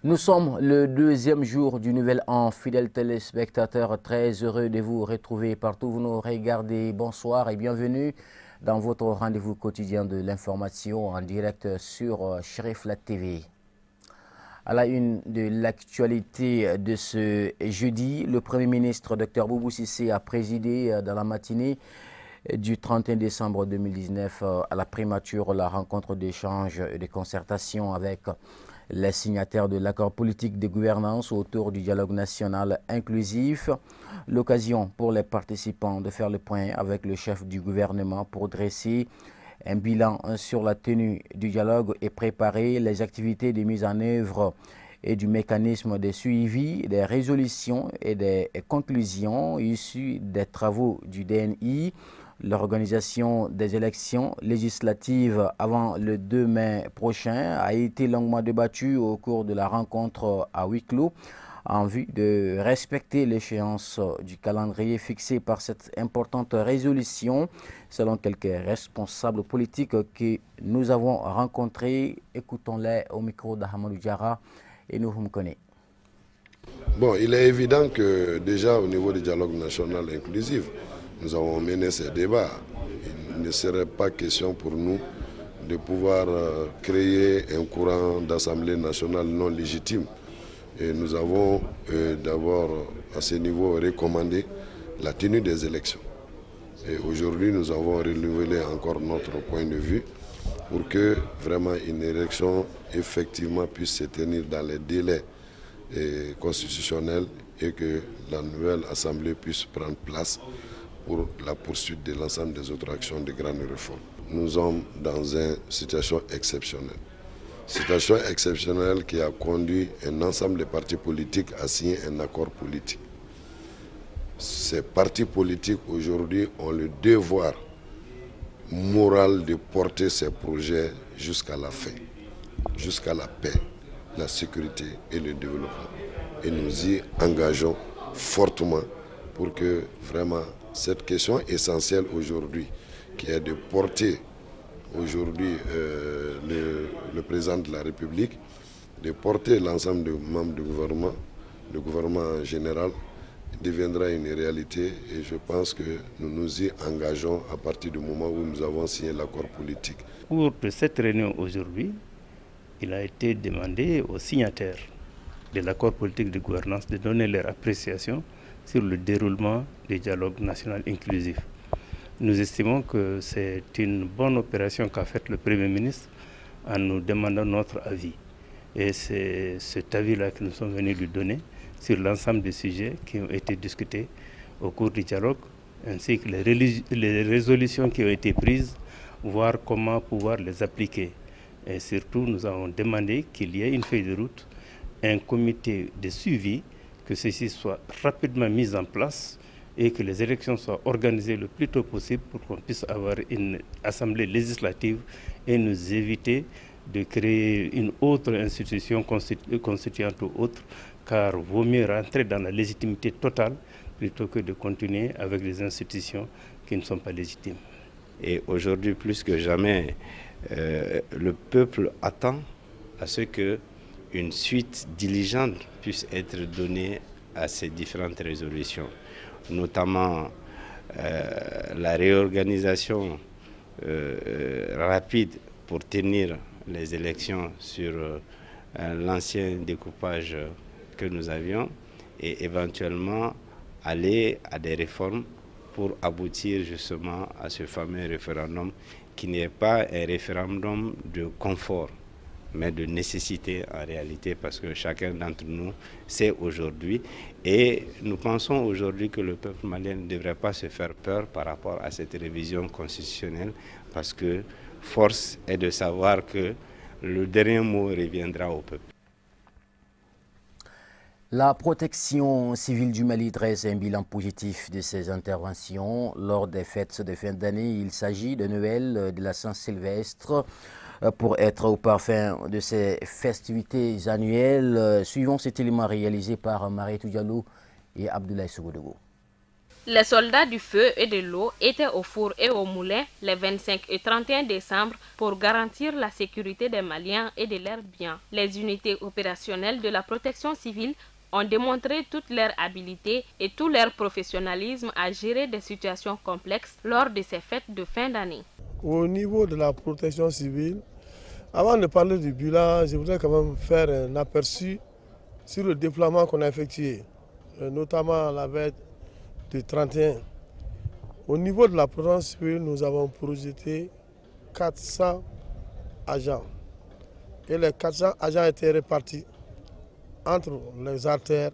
Nous sommes le deuxième jour du nouvel an. Fidèles téléspectateurs, très heureux de vous retrouver partout où vous nous regardez. Bonsoir et bienvenue dans votre rendez-vous quotidien de l'information en direct sur Cherifla TV. À la une de l'actualité de ce jeudi, le Premier ministre Dr Boubou Cissé a présidé dans la matinée du 31 décembre 2019 à la primature la rencontre d'échange et de concertation avec les signataires de l'accord politique de gouvernance autour du dialogue national inclusif. L'occasion pour les participants de faire le point avec le chef du gouvernement pour dresser un bilan sur la tenue du dialogue et préparer les activités de mise en œuvre et du mécanisme de suivi des résolutions et des conclusions issues des travaux du DNI. L'organisation des élections législatives avant le 2 mai prochain a été longuement débattue au cours de la rencontre à huis clos en vue de respecter l'échéance du calendrier fixé par cette importante résolution, selon quelques responsables politiques que nous avons rencontrés. Écoutons-les au micro d'Ahmadou Diarra et nous connaissons. Bon, il est évident que déjà au niveau du dialogue national inclusif, nous avons mené ces débats. Il ne serait pas question pour nous de pouvoir créer un courant d'Assemblée nationale non légitime. Et nous avons d'abord à ce niveau recommandé la tenue des élections. Et aujourd'hui, nous avons renouvelé encore notre point de vue pour que vraiment une élection effectivement puisse se tenir dans les délais constitutionnels et que la nouvelle Assemblée puisse prendre place pour la poursuite de l'ensemble des autres actions de grandes réformes. Nous sommes dans une situation exceptionnelle. Situation exceptionnelle qui a conduit un ensemble de partis politiques à signer un accord politique. Ces partis politiques aujourd'hui ont le devoir moral de porter ces projets jusqu'à la fin, jusqu'à la paix, la sécurité et le développement. Et nous y engageons fortement pour que vraiment cette question essentielle aujourd'hui, qui est de porter aujourd'hui le président de la République, de porter l'ensemble des membres du gouvernement, le gouvernement général, deviendra une réalité et je pense que nous nous y engageons à partir du moment où nous avons signé l'accord politique. Pour cette réunion aujourd'hui, il a été demandé aux signataires de l'accord politique de gouvernance de donner leur appréciation sur le déroulement du dialogue national inclusif. Nous estimons que c'est une bonne opération qu'a faite le Premier ministre en nous demandant notre avis. Et c'est cet avis-là que nous sommes venus lui donner sur l'ensemble des sujets qui ont été discutés au cours du dialogue, ainsi que les résolutions qui ont été prises, voir comment pouvoir les appliquer. Et surtout, nous avons demandé qu'il y ait une feuille de route, un comité de suivi, que ceci soit rapidement mis en place et que les élections soient organisées le plus tôt possible pour qu'on puisse avoir une assemblée législative et nous éviter de créer une autre institution constituante ou autre, car vaut mieux rentrer dans la légitimité totale plutôt que de continuer avec des institutions qui ne sont pas légitimes. Et aujourd'hui, plus que jamais, le peuple attend à ce que une suite diligente puisse être donnée à ces différentes résolutions, notamment la réorganisation rapide pour tenir les élections sur l'ancien découpage que nous avions et éventuellement aller à des réformes pour aboutir justement à ce fameux référendum qui n'est pas un référendum de confort, mais de nécessité en réalité, parce que chacun d'entre nous sait aujourd'hui, et nous pensons aujourd'hui que le peuple malien ne devrait pas se faire peur par rapport à cette révision constitutionnelle, parce que force est de savoir que le dernier mot reviendra au peuple. La protection civile du Mali dresse un bilan positif de ses interventions lors des fêtes de fin d'année. Il s'agit de Noël, de la Saint-Sylvestre, pour être au parfum de ces festivités annuelles. Suivons cet élément réalisé par Mariétou Diallo et Abdoulaye Sougoudego. Les soldats du feu et de l'eau étaient au four et au moulin les 25 et 31 décembre pour garantir la sécurité des Maliens et de leurs biens. Les unités opérationnelles de la protection civile ont démontré toute leur habileté et tout leur professionnalisme à gérer des situations complexes lors de ces fêtes de fin d'année. Au niveau de la protection civile, avant de parler du bilan, je voudrais quand même faire un aperçu sur le déploiement qu'on a effectué, notamment la veille du 31. Au niveau de la protection civile, nous avons projeté 400 agents. Et les 400 agents étaient répartis entre les artères,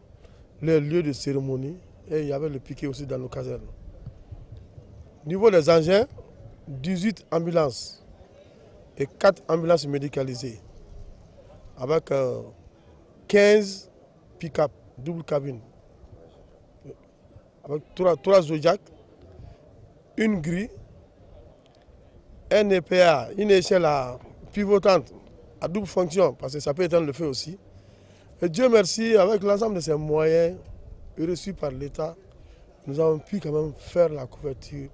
les lieux de cérémonie, et il y avait le piquet aussi dans nos casernes. Au niveau des engins, 18 ambulances et 4 ambulances médicalisées, avec 15 pick-up, double cabine, avec 3 Zodiac, une grille, un EPA, une échelle pivotante à double fonction, parce que ça peut éteindre le feu aussi. Et Dieu merci, avec l'ensemble de ces moyens reçus par l'État, nous avons pu quand même faire la couverture.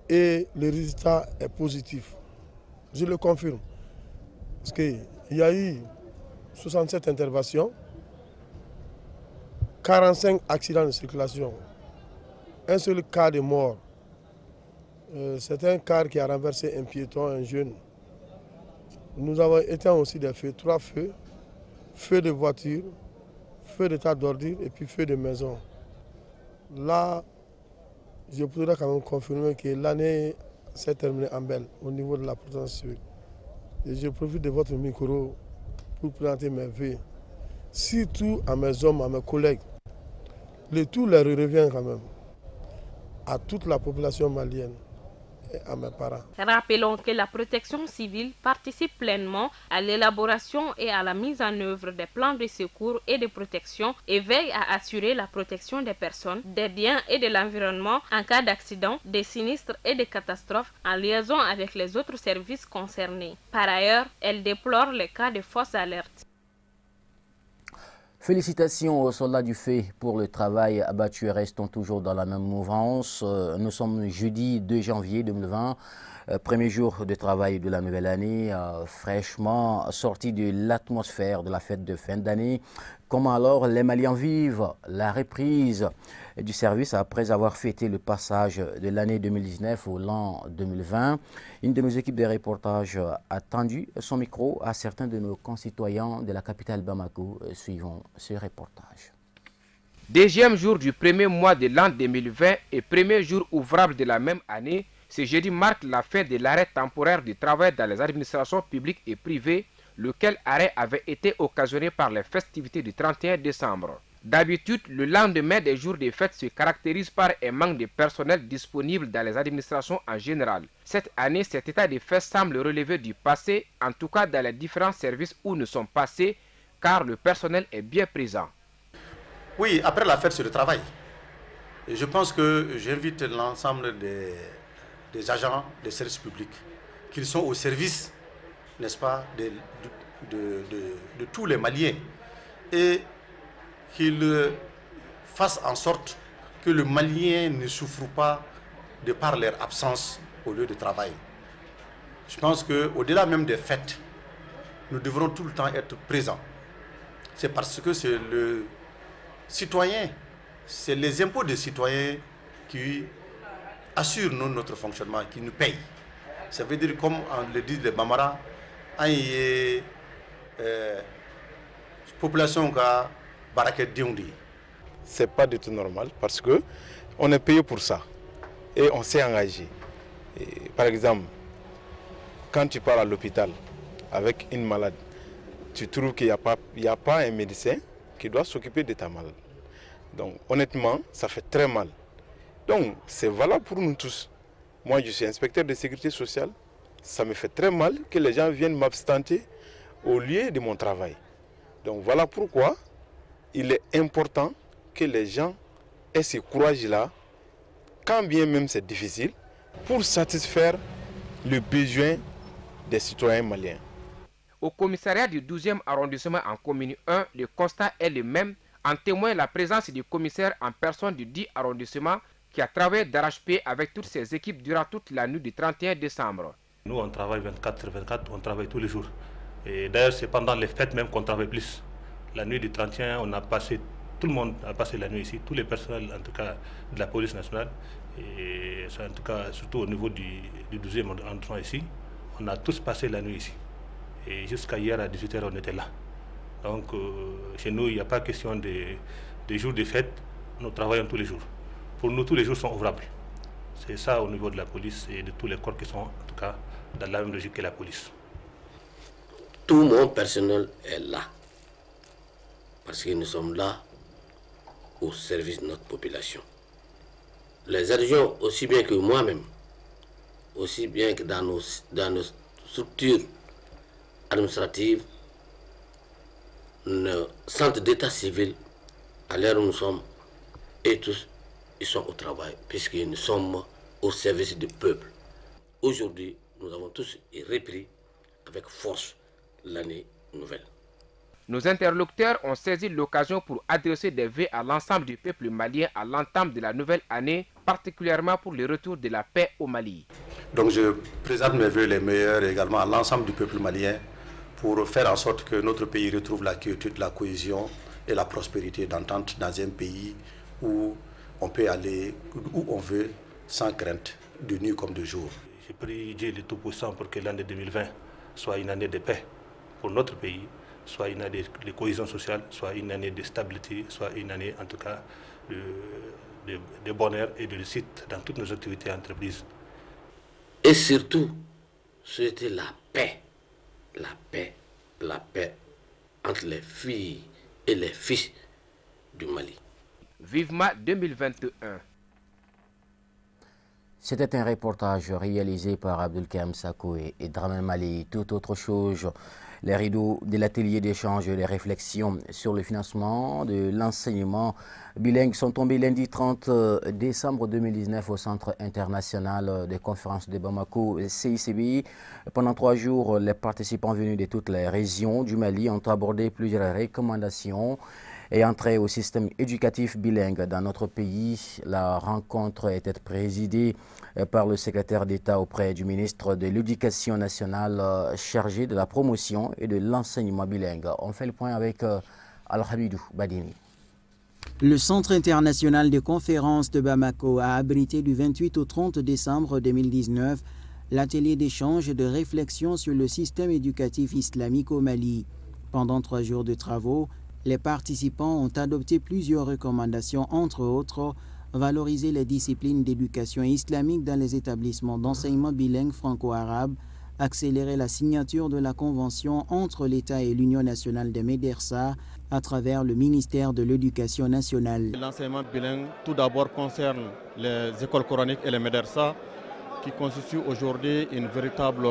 Et le résultat est positif. Je le confirme. Parce qu'il y a eu 67 interventions, 45 accidents de circulation, un seul cas de mort. C'est un car qui a renversé un piéton, un jeune. Nous avons éteint aussi des feux, 3 feux, feu de voiture, feu de tas d'ordures et puis feu de maison. Là, je pourrais quand même confirmer que l'année s'est terminée en belle au niveau de la protection civile. Et je profite de votre micro pour présenter mes vœux, surtout à mes hommes, à mes collègues. Le tout leur revient quand même, à toute la population malienne et à mes parents. Rappelons que la protection civile participe pleinement à l'élaboration et à la mise en œuvre des plans de secours et de protection et veille à assurer la protection des personnes, des biens et de l'environnement en cas d'accident, de sinistres et de catastrophes en liaison avec les autres services concernés. Par ailleurs, elle déplore les cas de fausses alertes. Félicitations aux soldats du feu pour le travail abattu et restons toujours dans la même mouvance. Nous sommes jeudi 2 janvier 2020, premier jour de travail de la nouvelle année, fraîchement sorti de l'atmosphère de la fête de fin d'année. Comment alors les Maliens vivent la reprise du service après avoir fêté le passage de l'année 2019 au l'an 2020? Une de nos équipes de reportage a tendu son micro à certains de nos concitoyens de la capitale Bamako. Suivons ce reportage. Deuxième jour du premier mois de l'an 2020 et premier jour ouvrable de la même année, ce jeudi marque la fin de l'arrêt temporaire du travail dans les administrations publiques et privées, lequel arrêt avait été occasionné par les festivités du 31 décembre. D'habitude, le lendemain des jours de fête se caractérise par un manque de personnel disponible dans les administrations en général. Cette année, cet état de fait semble relever du passé, en tout cas dans les différents services où nous sommes passés, car le personnel est bien présent. Oui, après la fête, c'est le travail. Et je pense que j'invite l'ensemble des agents des services publics, qu'ils sont au service, n'est-ce pas, de tous les Maliens, et qu'ils fassent en sorte que le Malien ne souffre pas de par leur absence au lieu de travail. Je pense qu'au-delà même des fêtes, nous devrons tout le temps être présents. C'est parce que c'est le citoyen, c'est les impôts des citoyens qui assurent notre fonctionnement, qui nous payent. Ça veut dire, comme le disent les Bambara, population qui a baraket diondi. C'est pas du tout normal parce que on est payé pour ça et on s'est engagé. Et, par exemple, quand tu pars à l'hôpital avec une malade, tu trouves qu'il n'y a pas un médecin qui doit s'occuper de ta malade. Donc honnêtement, ça fait très mal. Donc c'est valable pour nous tous. Moi, je suis inspecteur de sécurité sociale. Ça me fait très mal que les gens viennent m'absenter au lieu de mon travail. Donc voilà pourquoi il est important que les gens aient ce courage-là, quand bien même c'est difficile, pour satisfaire le besoin des citoyens maliens. Au commissariat du 12e arrondissement en commune 1, le constat est le même En témoigne la présence du commissaire en personne du 10 arrondissement qui a travaillé d'arrache-pied avec toutes ses équipes durant toute la nuit du 31 décembre. Nous, on travaille 24/24, on travaille tous les jours. Et d'ailleurs, c'est pendant les fêtes même qu'on travaille plus. La nuit du 31, on a passé, tout le monde a passé la nuit ici, tous les personnels, en tout cas, de la police nationale. Et en tout cas, surtout au niveau du 12e arrondissement ici, on a tous passé la nuit ici. Et jusqu'à hier à 18h, on était là. Donc, chez nous, il n'y a pas question de jours de fête, nous travaillons tous les jours. Pour nous, tous les jours sont ouvrables. C'est ça au niveau de la police et de tous les corps qui sont, en tout cas, dans la même logique que la police. Tout mon personnel est là. Parce que nous sommes là au service de notre population. Les adjoints, aussi bien que moi-même, aussi bien que dans nos structures administratives, nos centres d'état civil, à l'heure où nous sommes, et tous, ils sont au travail, puisque nous sommes au service du peuple. Aujourd'hui, nous avons tous repris avec force l'année nouvelle. Nos interlocuteurs ont saisi l'occasion pour adresser des vœux à l'ensemble du peuple malien à l'entame de la nouvelle année, particulièrement pour le retour de la paix au Mali. Donc je présente mes vœux les meilleurs également à l'ensemble du peuple malien pour faire en sorte que notre pays retrouve la quiétude, la cohésion et la prospérité d'entente dans un pays où on peut aller où on veut sans crainte, de nuit comme de jour. J'ai prié Dieu le Tout-Puissant pour que l'année 2020 soit une année de paix pour notre pays, soit une année de cohésion sociale, soit une année de stabilité, soit une année en tout cas de bonheur et de réussite dans toutes nos activités et entreprises. Et surtout, c'était la paix entre les filles et les fils du Mali. Vivement 2021. C'était un reportage réalisé par Abdelkam Sako et Draman Mali. Tout autre chose, les rideaux de l'atelier d'échange et les réflexions sur le financement de l'enseignement bilingue sont tombés lundi 30 décembre 2019 au Centre international des conférences de Bamako, CICB. Pendant 3 jours, les participants venus de toutes les régions du Mali ont abordé plusieurs recommandations et entrer au système éducatif bilingue dans notre pays. La rencontre était présidée par le secrétaire d'État auprès du ministre de l'Éducation nationale chargé de la promotion et de l'enseignement bilingue. On fait le point avec Al-Hamidou Badini. Le Centre international de conférences de Bamako a abrité du 28 au 30 décembre 2019 l'atelier d'échange et de réflexion sur le système éducatif islamique au Mali. Pendant 3 jours de travaux, les participants ont adopté plusieurs recommandations, entre autres, valoriser les disciplines d'éducation islamique dans les établissements d'enseignement bilingue franco-arabe, accélérer la signature de la convention entre l'État et l'Union nationale des médersa à travers le ministère de l'Éducation nationale. L'enseignement bilingue, tout d'abord, concerne les écoles coraniques et les médersa, qui constituent aujourd'hui un véritable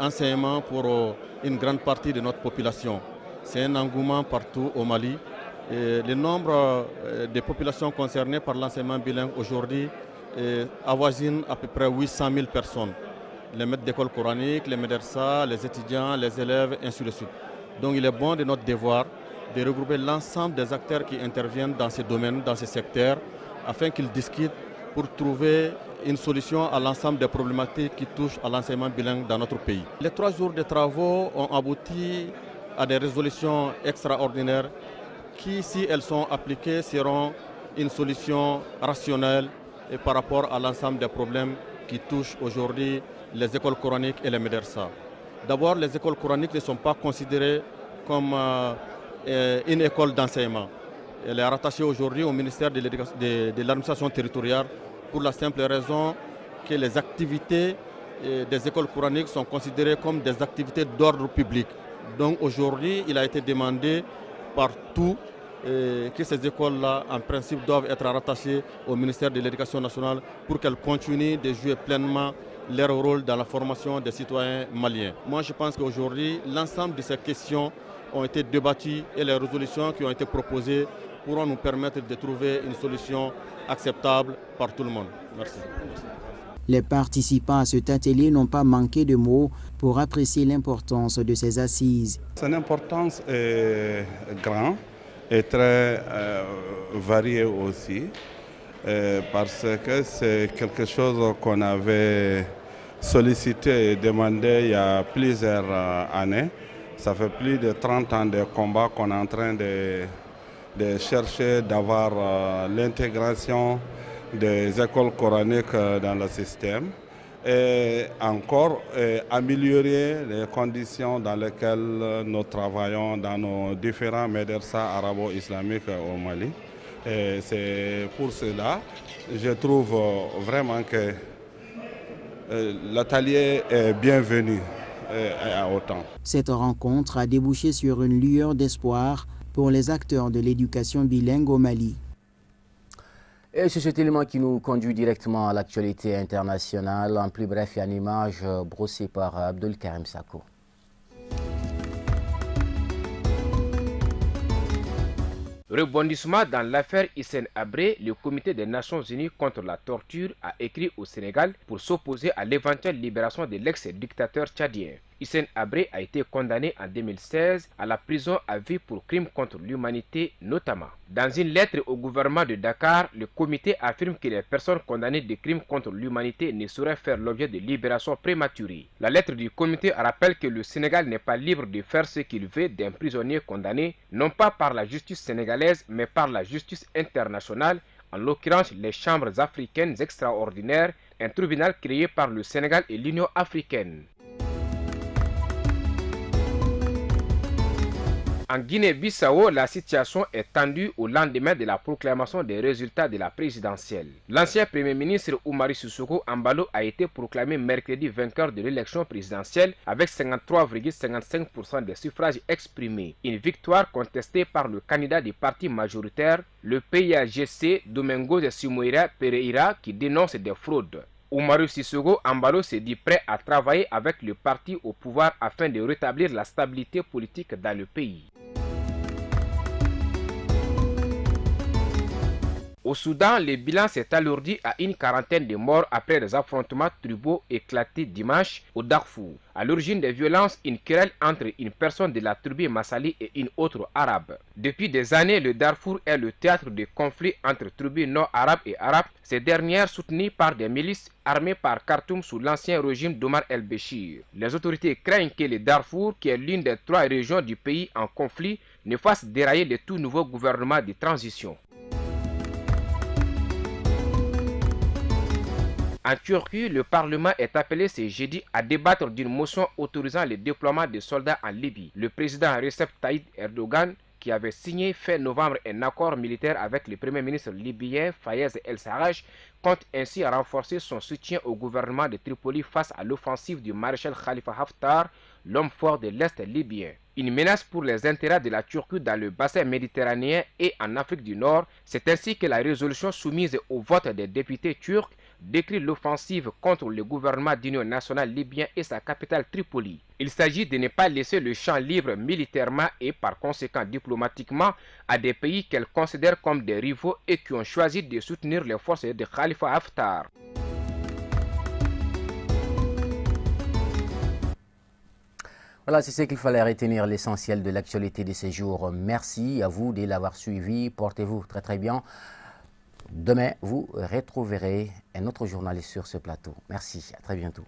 enseignement pour une grande partie de notre population. C'est un engouement partout au Mali. Et le nombre de populations concernées par l'enseignement bilingue aujourd'hui avoisine à peu près 800 000 personnes. Les maîtres d'école coranique, les médersa, les étudiants, les élèves, ainsi de suite. Donc il est bon de notre devoir de regrouper l'ensemble des acteurs qui interviennent dans ces domaines, dans ces secteurs, afin qu'ils discutent pour trouver une solution à l'ensemble des problématiques qui touchent à l'enseignement bilingue dans notre pays. Les 3 jours de travaux ont abouti à des résolutions extraordinaires qui, si elles sont appliquées, seront une solution rationnelle et par rapport à l'ensemble des problèmes qui touchent aujourd'hui les écoles coraniques et les médersa. D'abord, les écoles coraniques ne sont pas considérées comme une école d'enseignement. Elle est rattachée aujourd'hui au ministère de l'administration territoriale pour la simple raison que les activités des écoles coraniques sont considérées comme des activités d'ordre public. Donc aujourd'hui, il a été demandé partout que ces écoles-là, en principe, doivent être rattachées au ministère de l'Éducation nationale pour qu'elles continuent de jouer pleinement leur rôle dans la formation des citoyens maliens. Moi, je pense qu'aujourd'hui, l'ensemble de ces questions ont été débattues et les résolutions qui ont été proposées pourront nous permettre de trouver une solution acceptable par tout le monde. Merci. Les participants à cet atelier n'ont pas manqué de mots pour apprécier l'importance de ces assises. Son importance est grande est très variée aussi, parce que c'est quelque chose qu'on avait sollicité et demandé il y a plusieurs années. Ça fait plus de 30 ans de combat qu'on est en train de chercher d'avoir l'intégration des écoles coraniques dans le système et encore améliorer les conditions dans lesquelles nous travaillons dans nos différents médersa arabo-islamiques au Mali. C'est pour cela que je trouve vraiment que l'atelier est bienvenu à autant. Cette rencontre a débouché sur une lueur d'espoir pour les acteurs de l'éducation bilingue au Mali. Et c'est cet élément qui nous conduit directement à l'actualité internationale. En plus bref et en image brossée par Abdul Karim Sako. Rebondissement dans l'affaire Hissène Habré, le comité des Nations Unies contre la torture a écrit au Sénégal pour s'opposer à l'éventuelle libération de l'ex-dictateur tchadien. Hissène Habré a été condamné en 2016 à la prison à vie pour crimes contre l'humanité notamment. Dans une lettre au gouvernement de Dakar, le comité affirme que les personnes condamnées de crimes contre l'humanité ne sauraient faire l'objet de libération prématurée. La lettre du comité rappelle que le Sénégal n'est pas libre de faire ce qu'il veut d'un prisonnier condamné, non pas par la justice sénégalaise, mais par la justice internationale, en l'occurrence les chambres africaines extraordinaires, un tribunal créé par le Sénégal et l'Union africaine. En Guinée-Bissau, la situation est tendue au lendemain de la proclamation des résultats de la présidentielle. L'ancien Premier ministre Oumari Sissoko Embalo a été proclamé mercredi vainqueur de l'élection présidentielle avec 53,55% des suffrages exprimés. Une victoire contestée par le candidat du parti majoritaire, le PAGC Domingos Simoïra Pereira, qui dénonce des fraudes. Oumari Sissoko Embalo s'est dit prêt à travailler avec le parti au pouvoir afin de rétablir la stabilité politique dans le pays. Au Soudan, le bilan s'est alourdi à une quarantaine de morts après des affrontements tribaux éclatés dimanche au Darfour. À l'origine des violences, une querelle entre une personne de la tribu Massali et une autre arabe. Depuis des années, le Darfour est le théâtre de conflits entre tribus nord-arabes et arabes, ces dernières soutenues par des milices armées par Khartoum sous l'ancien régime d'Omar el-Béchir. Les autorités craignent que le Darfour, qui est l'une des 3 régions du pays en conflit, ne fasse dérailler le tout nouveau gouvernement de transition. En Turquie, le Parlement est appelé ce jeudi à débattre d'une motion autorisant le déploiement de soldats en Libye. Le président Recep Tayyip Erdogan, qui avait signé fin novembre un accord militaire avec le premier ministre libyen Fayez El-Sarraj, compte ainsi renforcer son soutien au gouvernement de Tripoli face à l'offensive du maréchal Khalifa Haftar, l'homme fort de l'Est libyen. Une menace pour les intérêts de la Turquie dans le bassin méditerranéen et en Afrique du Nord, c'est ainsi que la résolution soumise au vote des députés turcs décrit l'offensive contre le gouvernement d'union nationale libyen et sa capitale Tripoli. Il s'agit de ne pas laisser le champ libre militairement et par conséquent diplomatiquement à des pays qu'elle considère comme des rivaux et qui ont choisi de soutenir les forces de Khalifa Haftar. Voilà, c'est ce qu'il fallait retenir, l'essentiel de l'actualité de ces jours. Merci à vous de l'avoir suivi. Portez-vous très très bien. Demain, vous retrouverez un autre journaliste sur ce plateau. Merci, à très bientôt.